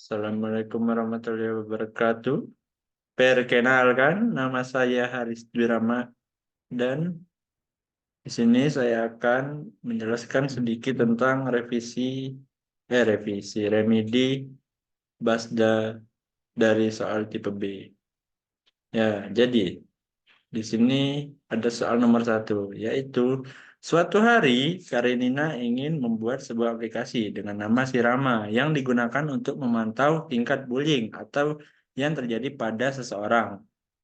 Assalamualaikum warahmatullahi wabarakatuh. Perkenalkan, nama saya Haris Dwirama dan di sini saya akan menjelaskan sedikit tentang remedi Basda dari soal tipe B. Ya, jadi di sini ada soal nomor 1, yaitu suatu hari Karenina ingin membuat sebuah aplikasi dengan nama Sirama yang digunakan untuk memantau tingkat bullying atau yang terjadi pada seseorang.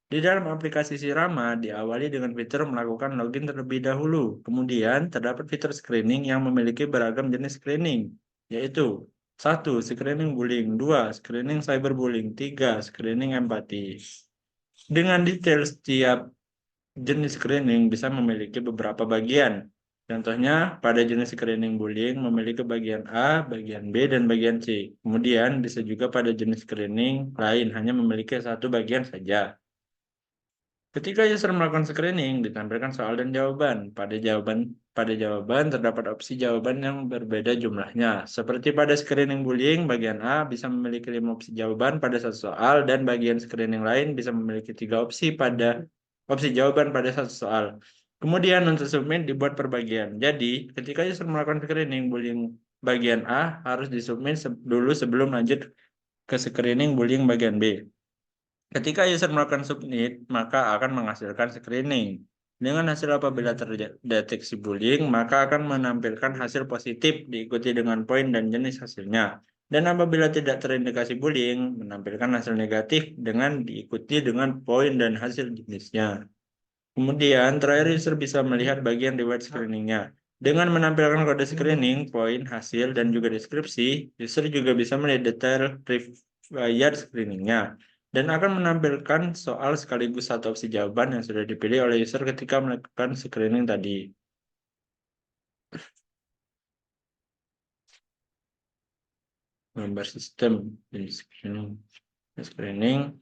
Di dalam aplikasi Sirama diawali dengan fitur melakukan login terlebih dahulu. Kemudian terdapat fitur screening yang memiliki beragam jenis screening, yaitu 1. Screening bullying, 2. Screening cyberbullying, 3. Screening empati. Dengan detail setiap jenis screening bisa memiliki beberapa bagian. Contohnya, pada jenis screening bullying memiliki bagian A, bagian B, dan bagian C. Kemudian bisa juga pada jenis screening lain hanya memiliki satu bagian saja. Ketika user melakukan screening, ditampilkan soal dan jawaban. Pada jawaban terdapat opsi jawaban yang berbeda jumlahnya. Seperti pada screening bullying, bagian A bisa memiliki 5 opsi jawaban pada satu soal dan bagian screening lain bisa memiliki 3 opsi jawaban pada satu soal. Kemudian untuk submit dibuat per bagian. Jadi, ketika user melakukan screening bullying bagian A harus disubmit dulu sebelum lanjut ke screening bullying bagian B. Ketika user melakukan submit, maka akan menghasilkan screening. Dengan hasil apabila terdeteksi bullying, maka akan menampilkan hasil positif diikuti dengan poin dan jenis hasilnya. Dan apabila tidak terindikasi bullying, menampilkan hasil negatif dengan diikuti dengan poin dan hasil jenisnya. Kemudian, terakhir user bisa melihat bagian reward screeningnya. Dengan menampilkan kode screening, poin, hasil, dan juga deskripsi, user juga bisa melihat detail required screeningnya dan akan menampilkan soal sekaligus satu opsi jawaban yang sudah dipilih oleh user ketika melakukan screening tadi. Gambar sistem screening,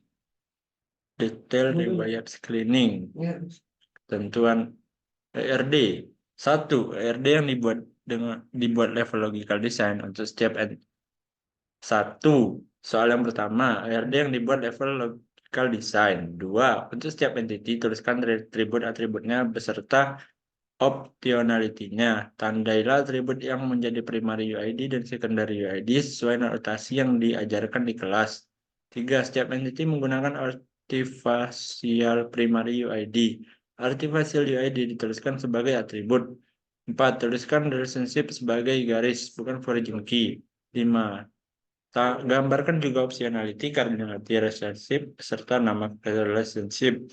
detail required screening, tentuan ERD. 1. ERD yang dibuat level logical design untuk setiap 1. Soal yang pertama, ERD yang dibuat level logical design. 2. Untuk setiap entity, tuliskan atribut-atributnya beserta optionality-nya. Tandailah atribut yang menjadi primary UID dan secondary UID sesuai notasi yang diajarkan di kelas. 3. Setiap entity menggunakan artificial primary UID. Artificial UID dituliskan sebagai atribut. 4. Tuliskan relationship sebagai garis, bukan origin key. 5. Gambarkan juga optionality, cardinality relationship, serta nama relationship.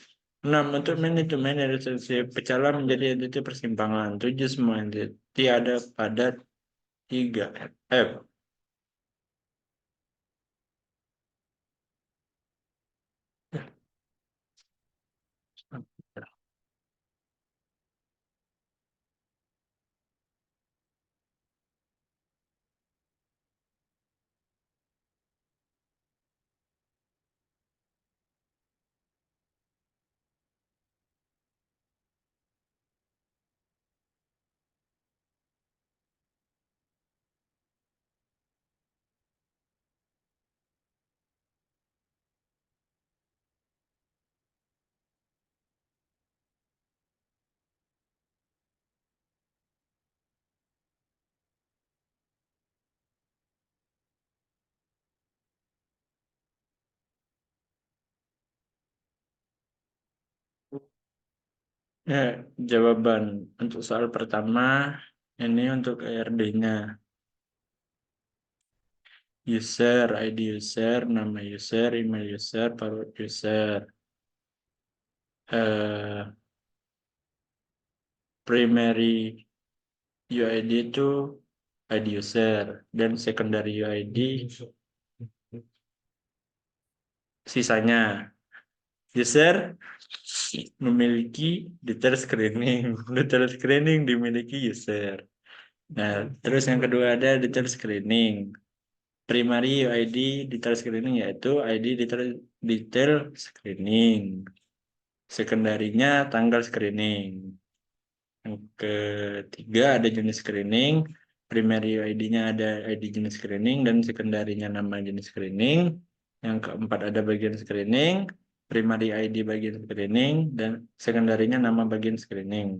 6. Untuk manajemen relationship, pecahlah menjadi entity persimpangan. 7. Semua entity ada pada 3 F. Ya, jawaban untuk soal pertama ini untuk ERD-nya. User, ID user, nama user, email user, password user. Primary UID itu ID user dan secondary UID sisanya. User memiliki detail screening. Detail screening dimiliki user. Nah, terus yang kedua ada detail screening. Primary UID detail screening yaitu ID detail screening. Sekundarinya tanggal screening. Yang ketiga ada jenis screening. primary ID-nya ada ID jenis screening dan secondary-nya nama jenis screening. Yang keempat ada bagian screening, primary ID bagian screening, dan secondary-nya nama bagian screening.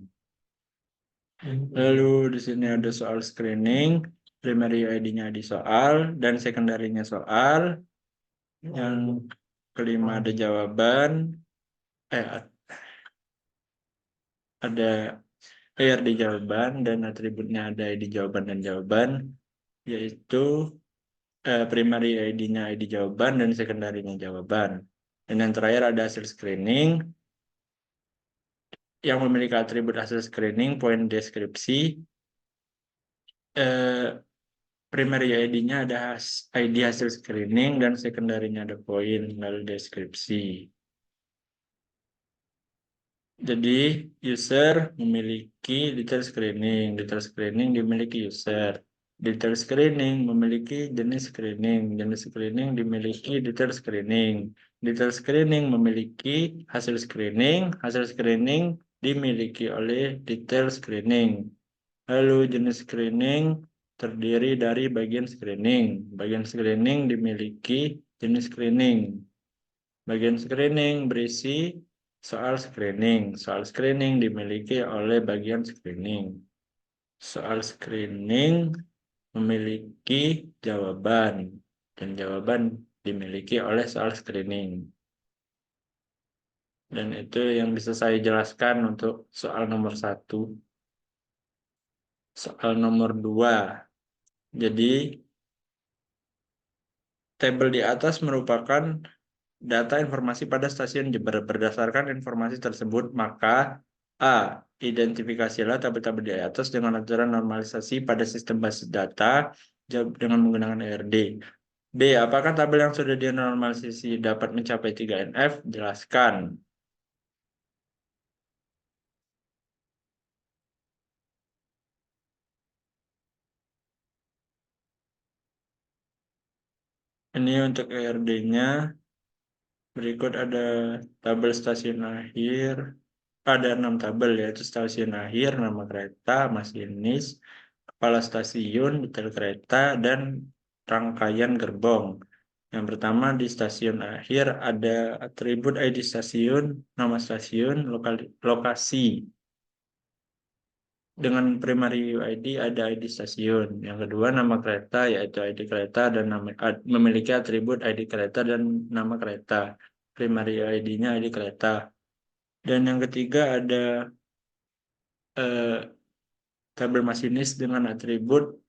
Lalu di sini ada soal screening, primary ID-nya di soal, dan secondary-nya soal. Yang kelima ada jawaban, ada di jawaban, dan atributnya ada ID jawaban dan jawaban, yaitu primary ID-nya ID jawaban dan secondary-nya jawaban. Dan yang terakhir ada hasil screening yang memiliki atribut hasil screening, poin deskripsi. Primary ID-nya ada ID hasil screening dan secondary-nya ada poin lalu deskripsi. Jadi user memiliki detail screening. Detail screening dimiliki user. Detail screening memiliki jenis screening. Jenis screening dimiliki detail screening. Detail screening memiliki hasil screening. Hasil screening dimiliki oleh detail screening. Lalu jenis screening terdiri dari bagian screening. Bagian screening dimiliki jenis screening. Bagian screening berisi soal screening. Soal screening dimiliki oleh bagian screening. Soal screening memiliki jawaban. Dan jawaban dimiliki oleh soal screening. Dan itu yang bisa saya jelaskan untuk soal nomor 1. Soal nomor 2. Jadi, tabel di atas merupakan data informasi pada stasiun Jember. Berdasarkan informasi tersebut, maka A. Identifikasilah tabel-tabel di atas dengan aturan normalisasi pada sistem basis data dengan menggunakan ERD. B. Apakah tabel yang sudah dinormalisasi dapat mencapai 3NF? Jelaskan. Ini untuk ERD-nya. Berikut ada tabel stasiun akhir. Ada 6 tabel, yaitu stasiun akhir, nama kereta, masinis, kepala stasiun, detail kereta, dan rangkaian gerbong. Yang pertama di stasiun akhir ada atribut ID stasiun, nama stasiun, lokasi. Dengan primary ID ada ID stasiun. Yang kedua nama kereta yaitu ID kereta dan memiliki atribut ID kereta dan nama kereta. Primary ID-nya ID kereta. Dan yang ketiga ada eh, tabel masinis dengan atribut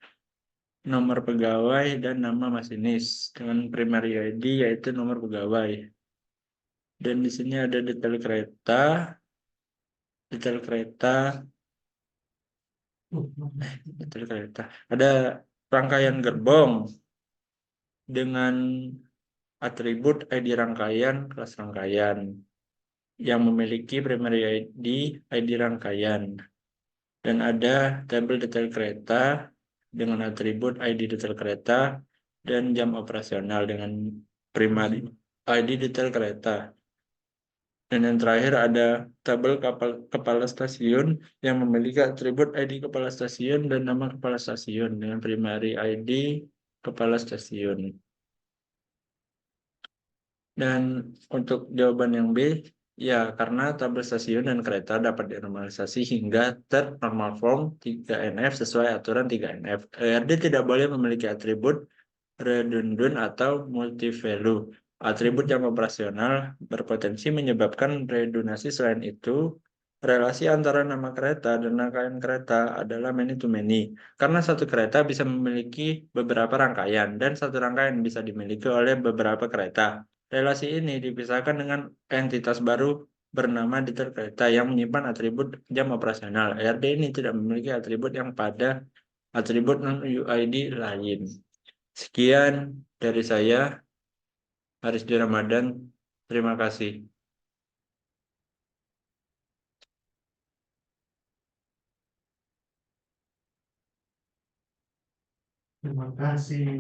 nomor pegawai dan nama masinis dengan primary ID yaitu nomor pegawai. Dan di sini ada detail kereta, detail kereta. Ada rangkaian gerbong dengan atribut ID rangkaian, kelas rangkaian yang memiliki primary ID, ID rangkaian. Dan ada tabel detail kereta dengan atribut ID detail kereta dan jam operasional dengan primary ID detail kereta. Dan yang terakhir ada tabel kepala stasiun yang memiliki atribut ID kepala stasiun dan nama kepala stasiun dengan primary ID kepala stasiun. Dan untuk jawaban yang B, ya karena tabel stasiun dan kereta dapat dinormalisasi hingga ternormal form 3NF sesuai aturan 3NF. ERD tidak boleh memiliki atribut redundant atau multi-value. Atribut yang operasional berpotensi menyebabkan redundasi. Selain itu, relasi antara nama kereta dan rangkaian kereta adalah many to many. Karena satu kereta bisa memiliki beberapa rangkaian dan satu rangkaian bisa dimiliki oleh beberapa kereta. Relasi ini dipisahkan dengan entitas baru bernama detail kereta yang menyimpan atribut jam operasional. ERD ini tidak memiliki atribut yang pada atribut non-UID lain. Sekian dari saya, Harisdi Ramadan. Terima kasih. Terima kasih.